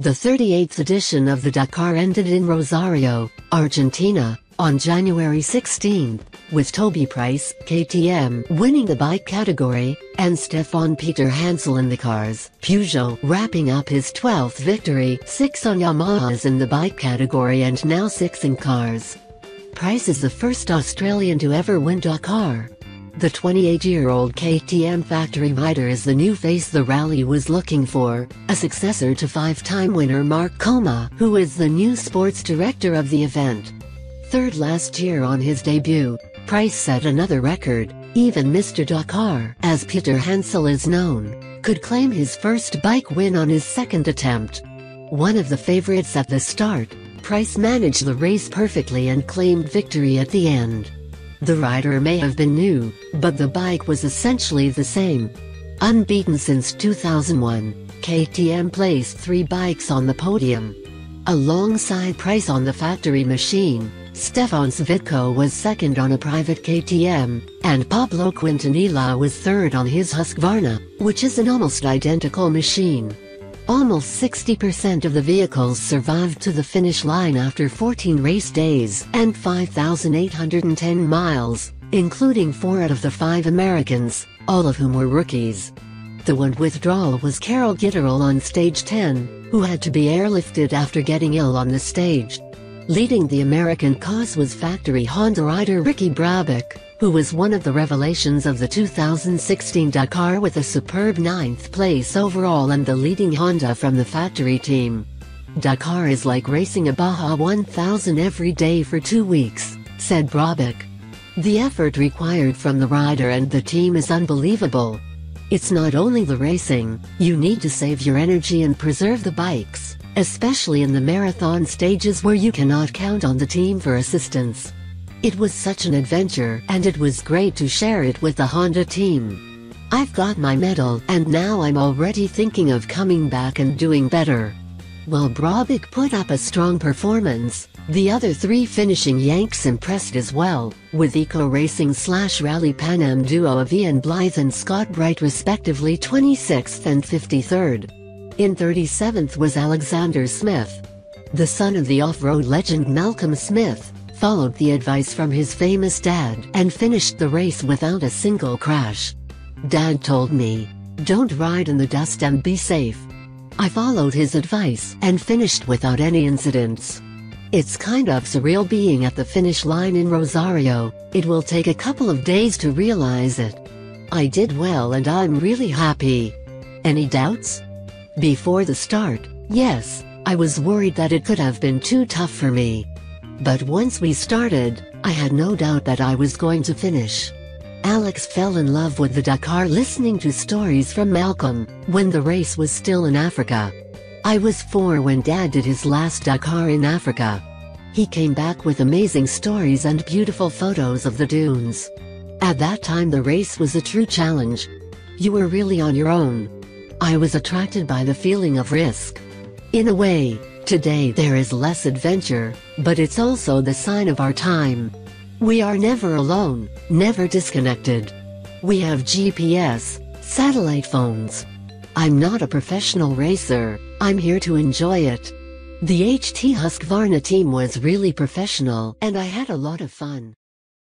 The 38th edition of the Dakar ended in Rosario, Argentina, on January 16, with Toby Price, KTM, winning the bike category, and Stefan Peter Hansel in the cars, Peugeot, wrapping up his 12th victory, 6 on Yamahas in the bike category and now 6 in cars. Price is the first Australian to ever win Dakar. The 28-year-old KTM factory rider is the new face the rally was looking for, a successor to 5-time winner Mark Coma, who is the new sports director of the event. Third last year on his debut, Price set another record. Even Mr. Dakar, as Peter Hansel is known, could claim his first bike win on his second attempt. One of the favorites at the start, Price managed the race perfectly and claimed victory at the end. The rider may have been new, but the bike was essentially the same. Unbeaten since 2001, KTM placed 3 bikes on the podium. Alongside Price on the factory machine, Stefan Savitko was second on a private KTM, and Pablo Quintanilla was third on his Husqvarna, which is an almost identical machine. Almost 60% of the vehicles survived to the finish line after 14 race days and 5,810 miles, including 4 out of the 5 Americans, all of whom were rookies. The one withdrawal was Carol Gitterell on stage 10, who had to be airlifted after getting ill on the stage. Leading the American cause was factory Honda rider Ricky Brabec, who was one of the revelations of the 2016 Dakar with a superb 9th place overall and the leading Honda from the factory team. Dakar is like racing a Baja 1000 every day for 2 weeks, said Brabec. The effort required from the rider and the team is unbelievable. It's not only the racing, you need to save your energy and preserve the bikes, especially in the marathon stages where you cannot count on the team for assistance. It was such an adventure and it was great to share it with the Honda team. I've got my medal and now I'm already thinking of coming back and doing better. While Brabec put up a strong performance, the other 3 finishing Yanks impressed as well, with eco-racing/rally Pan Am duo Ian Blythe and Scott Bright respectively 26th and 53rd. In 37th was Alexander Smith. The son of the off-road legend Malcolm Smith, followed the advice from his famous dad and finished the race without a single crash. Dad told me, "Don't ride in the dust and be safe." I followed his advice and finished without any incidents. It's kind of surreal being at the finish line in Rosario. It will take a couple of days to realize it. I did well and I'm really happy. Any doubts? Before the start, yes, I was worried that it could have been too tough for me. But once we started, I had no doubt that I was going to finish. Alex fell in love with the Dakar listening to stories from Malcolm, when the race was still in Africa. I was 4 when Dad did his last Dakar in Africa. He came back with amazing stories and beautiful photos of the dunes. At that time the race was a true challenge. You were really on your own. I was attracted by the feeling of risk. In a way, today there is less adventure, but it's also the sign of our time. We are never alone, never disconnected. We have GPS, satellite phones. I'm not a professional racer, I'm here to enjoy it. The HT Husqvarna team was really professional and I had a lot of fun.